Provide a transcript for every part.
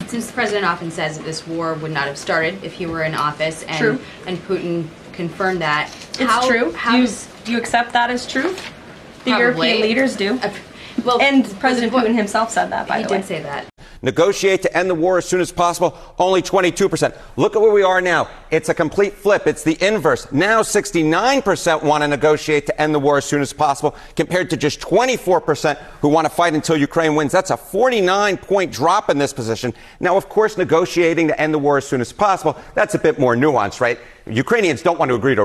Since the president often says that this war would not have started if he were in office, and True. and Putin confirmed that. It's true. Do you accept that as truth? The European leaders do. Well, and President Putin himself said that, by the way. He did say that. Negotiate to end the war as soon as possible, only 22%. Look at where we are now. It's a complete flip. It's the inverse. Now 69% want to negotiate to end the war as soon as possible, compared to just 24% who want to fight until Ukraine wins. That's a 49-point drop in this position. Now, of course, negotiating to end the war as soon as possible, that's a bit more nuanced, right? Ukrainians don't want to agree to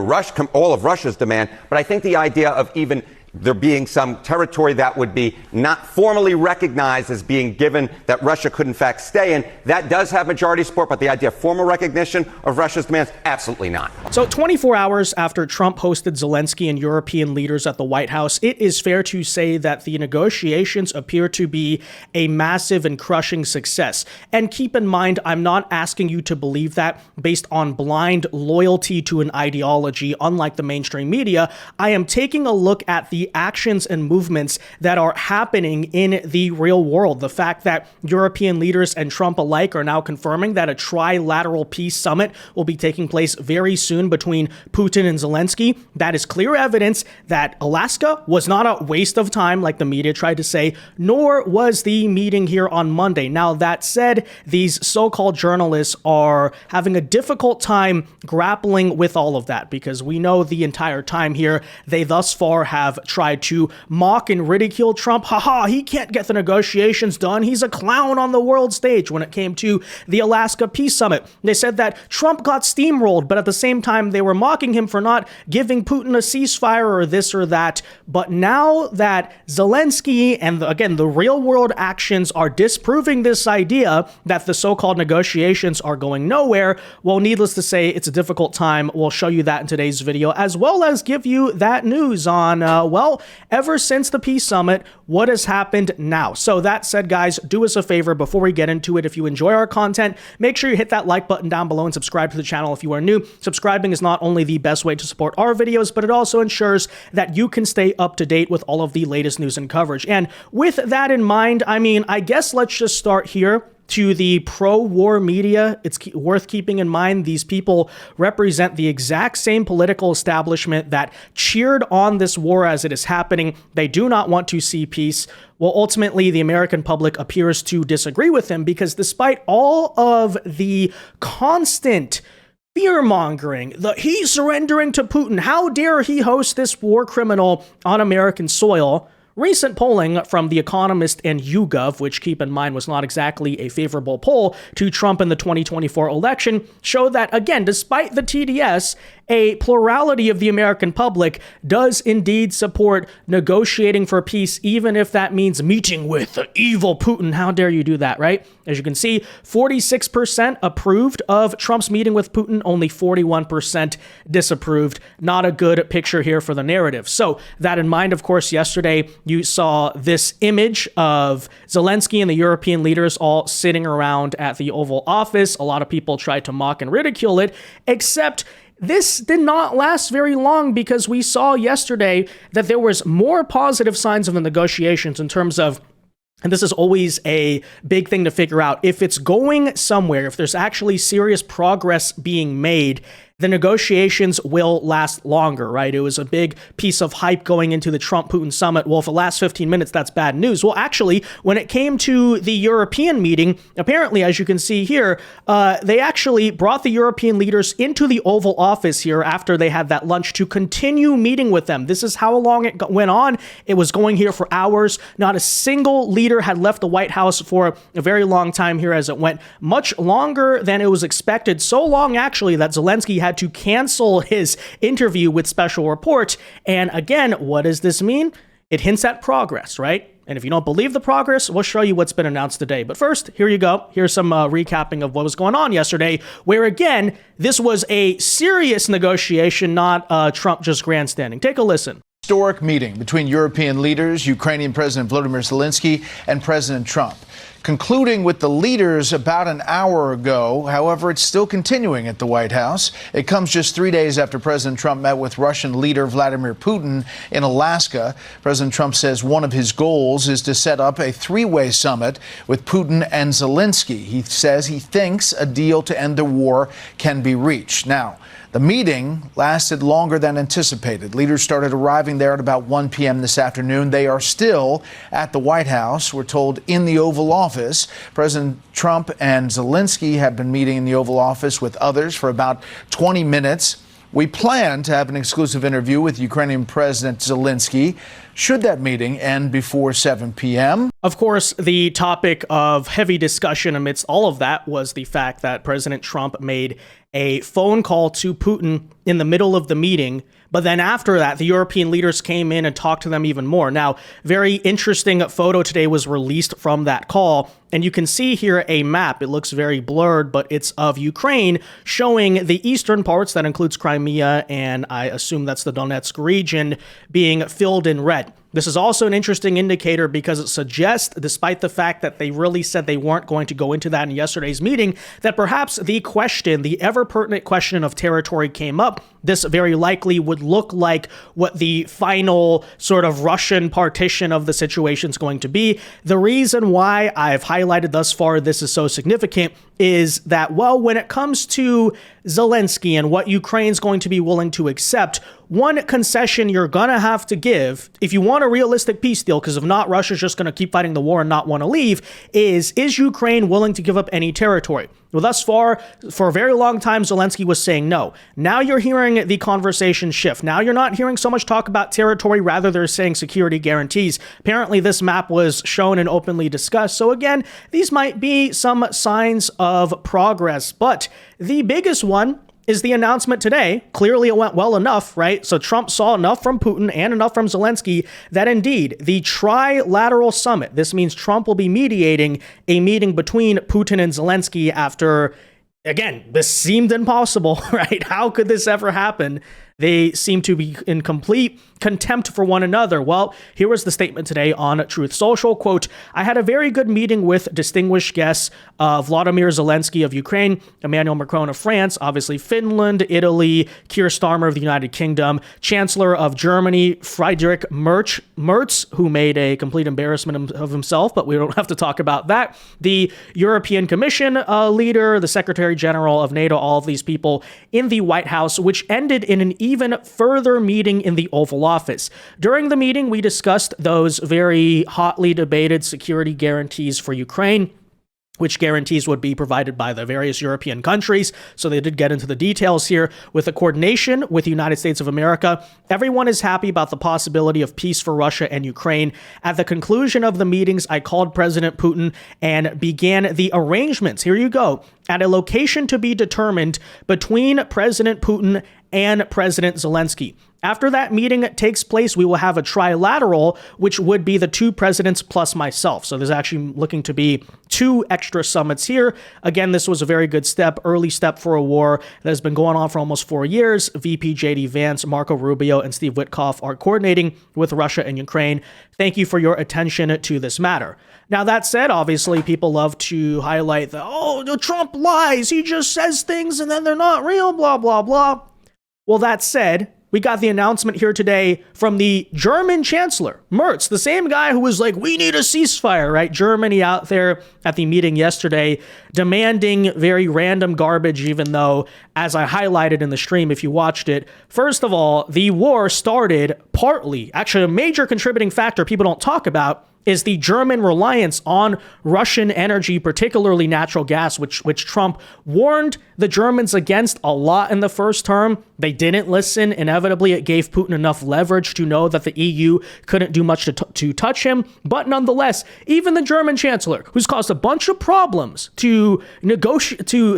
all of Russia's demand, but I think the idea of even there being some territory that would be not formally recognized as being given that Russia could in fact stay in, that does have majority support, but the idea of formal recognition of Russia's demands, absolutely not. So 24 hours after Trump hosted Zelensky and European leaders at the White House, it is fair to say that the negotiations appear to be a massive and crushing success. And keep in mind, I'm not asking you to believe that based on blind loyalty to an ideology, unlike the mainstream media. I am taking a look at the actions and movements that are happening in the real world. The fact that European leaders and Trump alike are now confirming that a trilateral peace summit will be taking place very soon between Putin and Zelensky. That is clear evidence that Alaska was not a waste of time, like the media tried to say, nor was the meeting here on Monday. Now, that said, these so-called journalists are having a difficult time grappling with all of that, because we know the entire time here they thus far have tried to mock and ridicule Trump. Haha, he can't get the negotiations done. He's a clown on the world stage when it came to the Alaska Peace Summit. They said that Trump got steamrolled, but at the same time, they were mocking him for not giving Putin a ceasefire or this or that. But now that Zelensky and, again, the real world actions are disproving this idea that the so-called negotiations are going nowhere, well, needless to say, it's a difficult time. We'll show you that in today's video, as well as give you that news on, well, ever since the peace summit, what has happened now? So that said, guys, do us a favor before we get into it. If you enjoy our content, make sure you hit that like button down below and subscribe to the channel if you are new. Subscribing is not only the best way to support our videos, but it also ensures that you can stay up to date with all of the latest news and coverage. And with that in mind, I mean, I guess let's just start here. To the pro-war media, it's worth keeping in mind these people represent the exact same political establishment that cheered on this war as it is happening. They do not want to see peace. Well, ultimately, the American public appears to disagree with them, because despite all of the constant fear-mongering, he's surrendering to Putin, how dare he host this war criminal on American soil, recent polling from The Economist and YouGov, which, keep in mind, was not exactly a favorable poll to Trump in the 2024 election, showed that, again, despite the TDS, a plurality of the American public does indeed support negotiating for peace, even if that means meeting with the evil Putin. How dare you do that, right? As you can see, 46% approved of Trump's meeting with Putin, only 41% disapproved. Not a good picture here for the narrative. So that in mind, of course, yesterday you saw this image of Zelensky and the European leaders all sitting around at the Oval Office. A lot of people tried to mock and ridicule it, except this did not last very long, because we saw yesterday that there was more positive signs of the negotiations in terms of, and this is always a big thing to figure out, if it's going somewhere, if there's actually serious progress being made, the negotiations will last longer, right? It was a big piece of hype going into the Trump-Putin summit. Well, if it lasts 15 minutes, that's bad news. Well, actually, when it came to the European meeting, apparently, as you can see here, they actually brought the European leaders into the Oval Office here after they had that lunch to continue meeting with them. This is how long it went on. It was going here for hours. Not a single leader had left the White House for a very long time here, as it went much longer than it was expected. So long, actually, that Zelensky had to cancel his interview with Special Report. And again, what does this mean? It hints at progress, right? And if you don't believe the progress, we'll show you what's been announced today. But first, here you go. Here's some recapping of what was going on yesterday, where again, this was a serious negotiation, not Trump just grandstanding. Take a listen. Historic meeting between European leaders, Ukrainian President Vladimir Zelensky and President Trump. concluding with the leaders about an hour ago. However, it's still continuing at the White House. It comes just 3 days after President Trump met with Russian leader Vladimir Putin in Alaska. President Trump says one of his goals is to set up a three-way summit with Putin and Zelensky. He says he thinks a deal to end the war can be reached. Now, the meeting lasted longer than anticipated. Leaders started arriving there at about 1 p.m. this afternoon. They are still at the White House, we're told, in the Oval Office. President Trump and Zelensky have been meeting in the Oval Office with others for about 20 minutes. We plan to have an exclusive interview with Ukrainian President Zelensky should that meeting end before 7 p.m. Of course, the topic of heavy discussion amidst all of that was the fact that President Trump made a phone call to Putin in the middle of the meeting. But then after that, the European leaders came in and talked to them even more. Now, very interesting photo today was released from that call. And you can see here a map. It looks very blurred, but it's of Ukraine, showing the eastern parts, that includes Crimea, and I assume that's the Donetsk region, being filled in red. This is also an interesting indicator because it suggests, despite the fact that they really said they weren't going to go into that in yesterday's meeting, that perhaps the question, the ever-pertinent question of territory came up. This very likely would look like what the final sort of Russian partition of the situation is going to be. The reason why I've highlighted thus far this is so significant is that, well, when it comes to Zelensky and what Ukraine's going to be willing to accept, one concession you're going to have to give, if you want a realistic peace deal, because if not, Russia's just going to keep fighting the war and not want to leave, is Ukraine willing to give up any territory? Well, thus far, for a very long time, Zelensky was saying no. Now you're hearing the conversation shift. Now you're not hearing so much talk about territory. Rather, they're saying security guarantees. Apparently, this map was shown and openly discussed. So again, these might be some signs of progress. But the biggest one is the announcement today. Clearly, it went well enough, right? So Trump saw enough from Putin and enough from Zelensky that indeed the Trilateral summit, this means Trump will be mediating a meeting between Putin and Zelensky after, again, this seemed impossible, right? How could this ever happen? They seem to be in complete contempt for one another. Well, here was the statement today on Truth Social. Quote, I had a very good meeting with distinguished guests, Vladimir Zelensky of Ukraine, Emmanuel Macron of France, obviously Finland, Italy, Keir Starmer of the United Kingdom, Chancellor of Germany, Friedrich Merz, who made a complete embarrassment of himself, but we don't have to talk about that. The European Commission leader, the Secretary General of NATO, all of these people in the White House, which ended in an even further meeting in the Oval Office. During the meeting, we discussed those very hotly debated security guarantees for Ukraine, which guarantees would be provided by the various European countries. So they did get into the details here. With the coordination with the United States of America, everyone is happy about the possibility of peace for Russia and Ukraine. At the conclusion of the meetings, I called President Putin and began the arrangements, here you go, at a location to be determined between President Putin and President Zelensky. After that meeting takes place, we will have a trilateral, which would be the two presidents plus myself. So there's actually looking to be 2 extra summits here. Again, this was a very good step, early step for a war that has been going on for almost 4 years. VP JD Vance, Marco Rubio, and Steve Witkoff are coordinating with Russia and Ukraine. Thank you for your attention to this matter. Now, that said, obviously, people love to highlight that, oh, Trump lies. He just says things and then they're not real, blah, blah, blah. Well, that said, we got the announcement here today from the German Chancellor, Merz, the same guy who was like, we need a ceasefire, right? Germany out there at the meeting yesterday demanding very random garbage, even though, as I highlighted in the stream, if you watched it, first of all, the war started partly, actually a major contributing factor people don't talk about, is the German reliance on Russian energy, particularly natural gas, which Trump warned the Germans against a lot in the first term. They didn't listen. Inevitably, it gave Putin enough leverage to know that the EU couldn't do much to touch him. But nonetheless, even the German chancellor, who's caused a bunch of problems to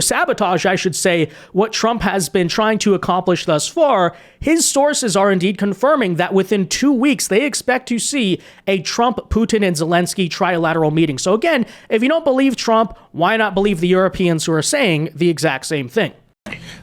sabotage, I should say, what Trump has been trying to accomplish thus far, his sources are indeed confirming that within 2 weeks, they expect to see a Trump, Putin, and Zelensky trilateral meeting. So again, if you don't believe Trump, why not believe the Europeans who are saying the exact same thing?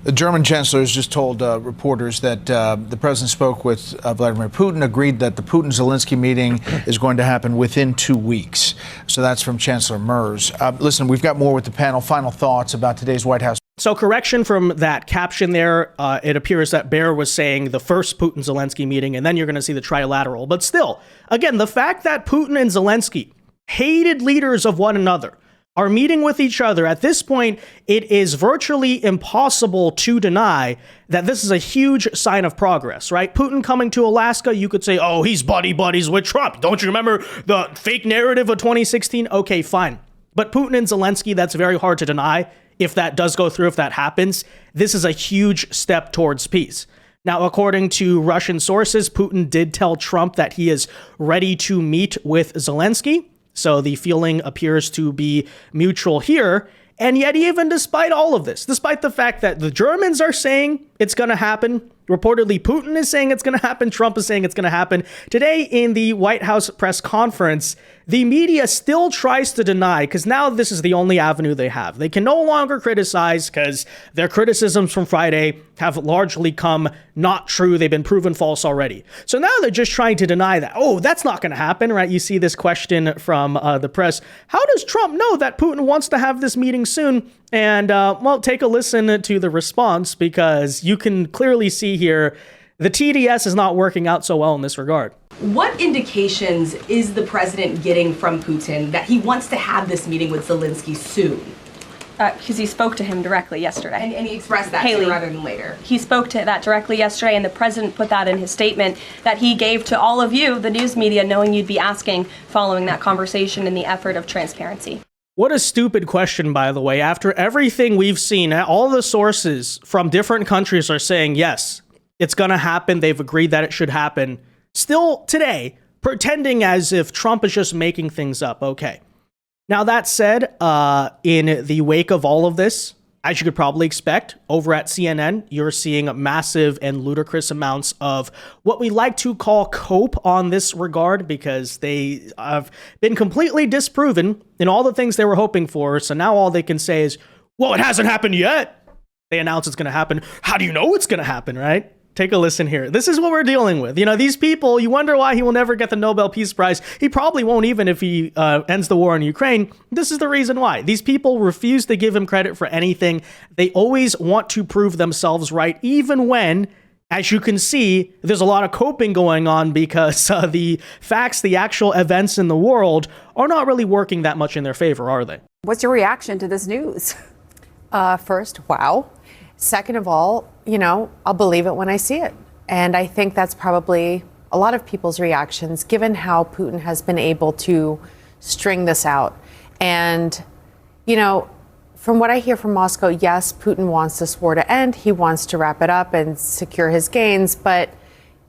The German chancellor has just told reporters that the president spoke with Vladimir Putin, agreed that the Putin-Zelensky meeting is going to happen within 2 weeks. So that's from Chancellor Merz. Listen, we've got more with the panel. Final thoughts about today's White House. So correction from that caption there, it appears that Bear was saying the first Putin-Zelensky meeting, and then you're going to see the Trilateral. But still, again, the fact that Putin and Zelensky, hated leaders of one another, are meeting with each other, at this point, it is virtually impossible to deny that this is a huge sign of progress, right? Putin coming to Alaska, you could say, oh, he's buddies with Trump. Don't you remember the fake narrative of 2016? Okay, fine. But Putin and Zelensky, that's very hard to deny. If that does go through, if that happens, this is a huge step towards peace. Now, according to Russian sources, Putin did tell Trump that he is ready to meet with Zelensky. So the feeling appears to be mutual here. And yet, even despite all of this, despite the fact that the Germans are saying it's going to happen, reportedly Putin is saying it's going to happen, Trump is saying it's going to happen, today in the White House press conference, the media still tries to deny, because now this is the only avenue they have. They can no longer criticize because their criticisms from Friday have largely come not true. They've been proven false already. So now they're just trying to deny that. Oh, that's not going to happen, right? You see this question from the press. How does Trump know that Putin wants to have this meeting soon? And, well, take a listen to the response, because you can clearly see here the TDS is not working out so well in this regard. What indications is the president getting from Putin that he wants to have this meeting with Zelensky soon? Because he spoke to him directly yesterday. And he expressed that Haley, sooner rather than later. He spoke to that directly yesterday, and the president put that in his statement that he gave to all of you, the news media, knowing you'd be asking following that conversation in the effort of transparency. What a stupid question, by the way. After everything we've seen, all the sources from different countries are saying, yes, it's going to happen. They've agreed that it should happen. Still today, pretending as if Trump is just making things up. Okay. Now, that said, in the wake of all of this, as you could probably expect, over at CNN, you're seeing massive and ludicrous amounts of what we like to call cope on this regard, because they have been completely disproven in all the things they were hoping for. So now all they can say is, well, it hasn't happened yet. They announce it's going to happen. How do you know it's going to happen, right? Take a listen here. This is what we're dealing with. You know, these people, you wonder why he will never get the Nobel Peace Prize. He probably won't, even if he ends the war in Ukraine. This is the reason why. These people refuse to give him credit for anything. They always want to prove themselves right, even when, as you can see, there's a lot of coping going on, because the facts, the actual events in the world are not really working that much in their favor, are they? What's your reaction to this news? First, wow. Second of all, you know, I'll believe it when I see it. And I think that's probably a lot of people's reactions, given how Putin has been able to string this out. And, you know, from what I hear from Moscow, yes, Putin wants this war to end. He wants to wrap it up and secure his gains, but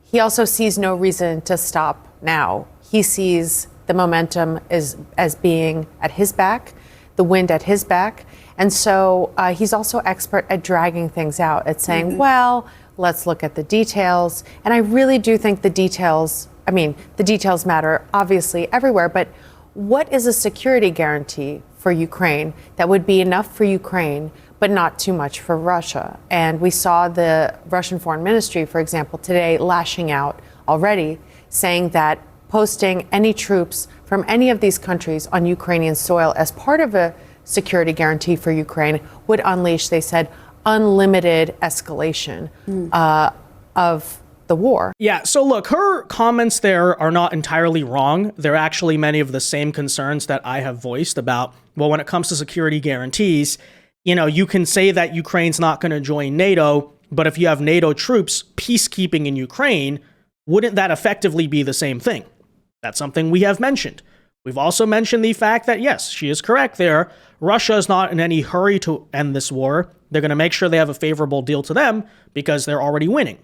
he also sees no reason to stop now. He sees the momentum as being at his back, the wind at his back. And so he's also expert at dragging things out, at saying, well, let's look at the details. And I really do think the details matter, obviously, everywhere. But what is a security guarantee for Ukraine that would be enough for Ukraine, but not too much for Russia? And we saw the Russian Foreign Ministry, for example, today lashing out already, saying that posting any troops from any of these countries on Ukrainian soil as part of a security guarantee for Ukraine would unleash, they said, unlimited escalation of the war. Yeah, so look, her comments there are not entirely wrong. They're actually many of the same concerns that I have voiced about, well, when it comes to security guarantees, you know, you can say that Ukraine's not going to join NATO, but if you have NATO troops peacekeeping in Ukraine, wouldn't that effectively be the same thing? That's something we have mentioned. We've also mentioned the fact that, yes, she is correct there. Russia is not in any hurry to end this war. They're going to make sure they have a favorable deal to them because they're already winning.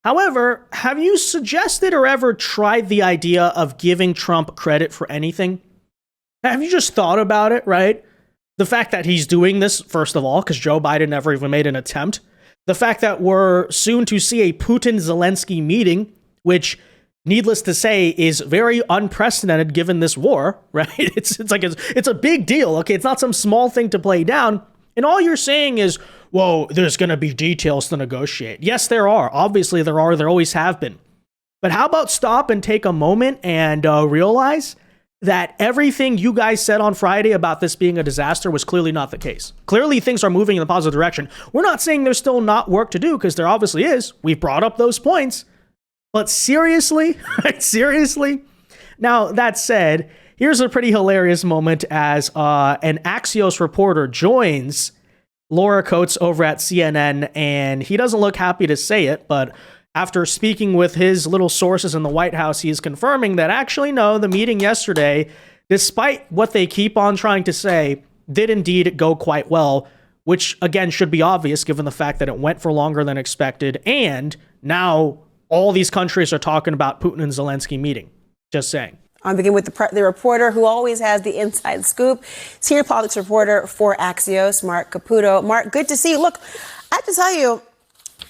However, have you suggested or ever tried the idea of giving Trump credit for anything? Have you just thought about it, right? The fact that he's doing this, first of all, because Joe Biden never even made an attempt. The fact that we're soon to see a Putin-Zelensky meeting, which, needless to say, is very unprecedented given this war, right? It's a big deal, okay? It's not some small thing to play down. And all you're saying is, whoa, there's going to be details to negotiate. Yes, there are. Obviously, there are. There always have been. But how about stop and take a moment and realize that everything you guys said on Friday about this being a disaster was clearly not the case. Clearly, things are moving in the positive direction. We're not saying there's still not work to do, because there obviously is. We've brought up those points. But seriously? Seriously? Now, that said, here's a pretty hilarious moment as an Axios reporter joins Laura Coates over at CNN, and he doesn't look happy to say it, but after speaking with his little sources in the White House, he is confirming that actually, no, the meeting yesterday, despite what they keep on trying to say, did indeed go quite well, which again should be obvious given the fact that it went for longer than expected. And now all these countries are talking about Putin and Zelensky meeting. Just saying. I'll begin with the reporter who always has the inside scoop, senior politics reporter for Axios, Mark Caputo. Mark, good to see you. Look, I have to tell you,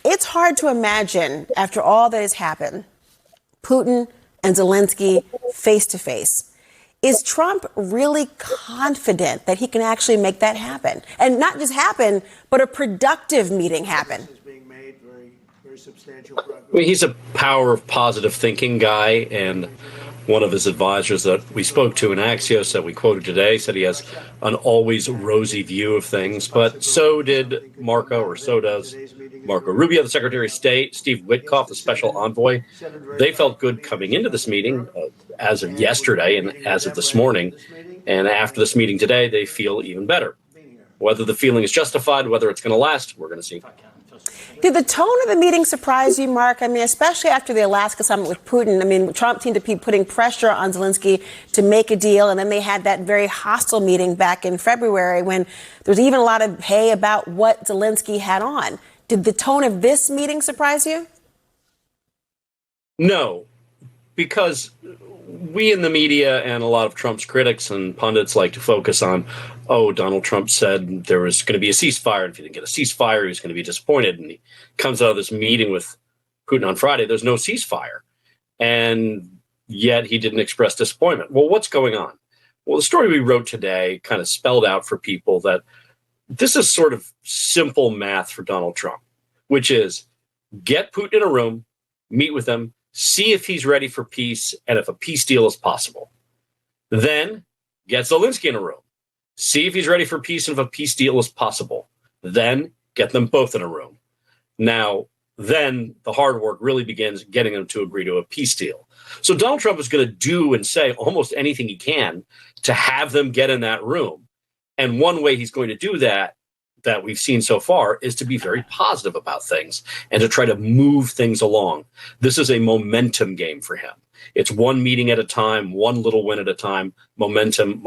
it's hard to imagine, after all that has happened, Putin and Zelensky face to face. Is Trump really confident that he can actually make that happen? And not just happen, but a productive meeting happen? I mean, he's a power of positive thinking guy, and one of his advisors that we spoke to in Axios that we quoted today said he has an always rosy view of things, but so does Marco Rubio, the Secretary of State, Steve Witkoff, the special envoy. They felt good coming into this meeting as of yesterday and as of this morning. And after this meeting today, they feel even better. Whether the feeling is justified, whether it's going to last, we're going to see. Did the tone of the meeting surprise you, Mark? I mean, especially after the Alaska summit with Putin. I mean, Trump seemed to be putting pressure on Zelensky to make a deal. And then they had that very hostile meeting back in February when there was even a lot of hay about what Zelensky had on. Did the tone of this meeting surprise you? No, because we in the media and a lot of Trump's critics and pundits like to focus on, oh, Donald Trump said there was going to be a ceasefire. And if he didn't get a ceasefire, he was going to be disappointed. And he comes out of this meeting with Putin on Friday. There's no ceasefire. And yet he didn't express disappointment. Well, what's going on? Well, the story we wrote today kind of spelled out for people that this is sort of simple math for Donald Trump, which is get Putin in a room, meet with him, see if he's ready for peace and if a peace deal is possible. Then get Zelensky in a room, see if he's ready for peace and if a peace deal is possible. Then get them both in a room. Now, then the hard work really begins getting them to agree to a peace deal. So Donald Trump is going to do and say almost anything he can to have them get in that room. And one way he's going to do that we've seen so far is to be very positive about things and to try to move things along. This is a momentum game for him. It's one meeting at a time, one little win at a time, momentum,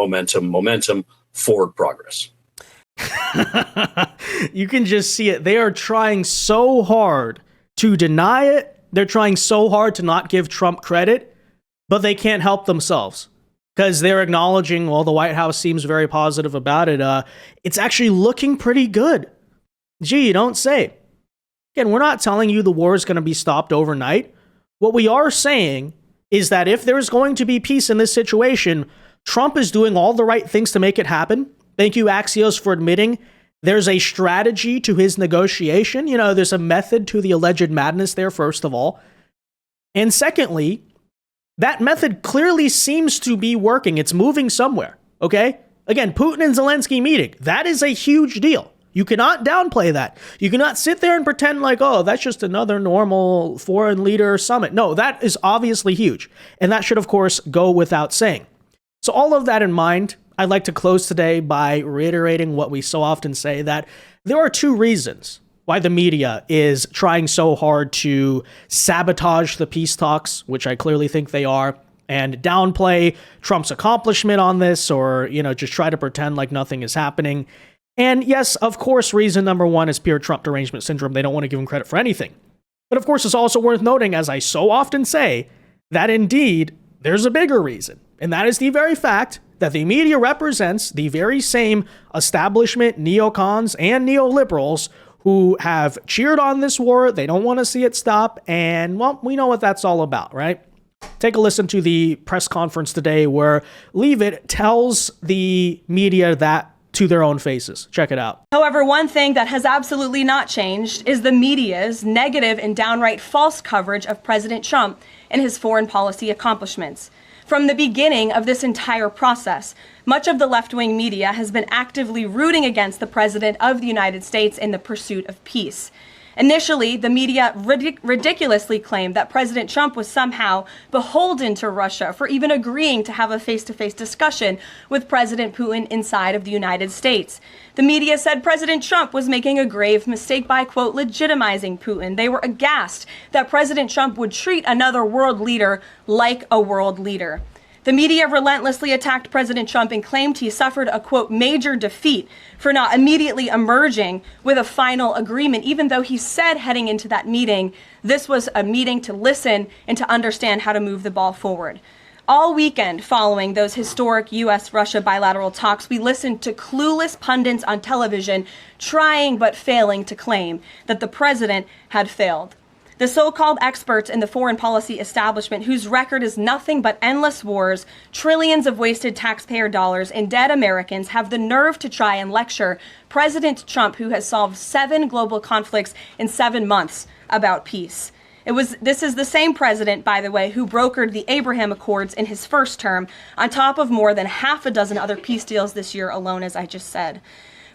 forward progress. You can just see it. They are trying so hard to deny it. They're trying so hard to not give Trump credit, but they can't help themselves. Because they're acknowledging, well, the White House seems very positive about it. It's actually looking pretty good. Gee, you don't say. Again, we're not telling you the war is going to be stopped overnight. What we are saying is that if there's going to be peace in this situation, Trump is doing all the right things to make it happen. Thank you, Axios, for admitting there's a strategy to his negotiation. You know, there's a method to the alleged madness there, first of all. And secondly, that method clearly seems to be working. It's moving somewhere, okay? Again, Putin and Zelensky meeting. That is a huge deal. You cannot downplay that. You cannot sit there and pretend like, oh, that's just another normal foreign leader summit. No, that is obviously huge. And that should, of course, go without saying. So all of that in mind, I'd like to close today by reiterating what we so often say, that there are two reasons why the media is trying so hard to sabotage the peace talks, which I clearly think they are, and downplay Trump's accomplishment on this, or, you know, just try to pretend like nothing is happening. And yes, of course, reason number one is pure Trump derangement syndrome. They don't want to give him credit for anything. But of course, it's also worth noting, as I so often say, that indeed there's a bigger reason. And that is the very fact that the media represents the very same establishment, neocons, and neoliberals who have cheered on this war. They don't want to see it stop. And, well, we know what that's all about, right? Take a listen to the press conference today where Leavitt tells the media that to their own faces. Check it out. However, one thing that has absolutely not changed is the media's negative and downright false coverage of President Trump and his foreign policy accomplishments. From the beginning of this entire process, much of the left-wing media has been actively rooting against the President of the United States in the pursuit of peace. Initially, the media ridiculously claimed that President Trump was somehow beholden to Russia for even agreeing to have a face-to-face discussion with President Putin inside of the United States. The media said President Trump was making a grave mistake by, quote, legitimizing Putin. They were aghast that President Trump would treat another world leader like a world leader. The media relentlessly attacked President Trump and claimed he suffered a, quote, major defeat for not immediately emerging with a final agreement, even though he said heading into that meeting, this was a meeting to listen and to understand how to move the ball forward. All weekend following those historic U.S.-Russia bilateral talks, we listened to clueless pundits on television trying but failing to claim that the president had failed. The so-called experts in the foreign policy establishment, whose record is nothing but endless wars, trillions of wasted taxpayer dollars, and dead Americans, have the nerve to try and lecture President Trump, who has solved 7 global conflicts in 7 months, about peace. This is the same president, by the way, who brokered the Abraham Accords in his first term, on top of more than half a dozen other peace deals this year alone, as I just said.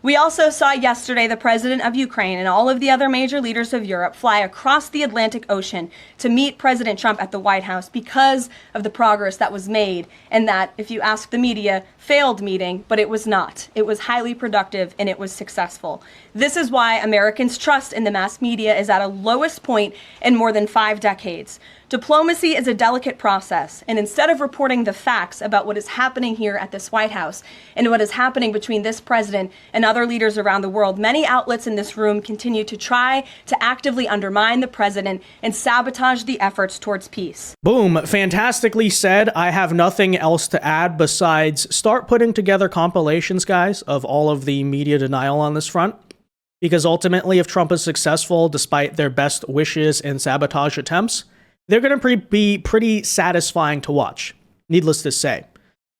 We also saw yesterday the president of Ukraine and all of the other major leaders of Europe fly across the Atlantic Ocean to meet President Trump at the White House because of the progress that was made, and that, if you ask the media, failed meeting, but it was not. It was highly productive and it was successful. This is why Americans' trust in the mass media is at a lowest point in more than 5 decades. Diplomacy is a delicate process, and instead of reporting the facts about what is happening here at this White House and what is happening between this president and other leaders around the world, many outlets in this room continue to try to actively undermine the president and sabotage the efforts towards peace. Boom. Fantastically said. I have nothing else to add besides start putting together compilations, guys, of all of the media denial on this front. Because ultimately, if Trump is successful, despite their best wishes and sabotage attempts, they're going to be pretty satisfying to watch, needless to say.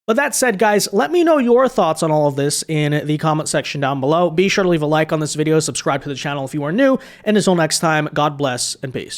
But that said, guys, let me know your thoughts on all of this in the comment section down below. Be sure to leave a like on this video, subscribe to the channel if you are new, and until next time, God bless and peace.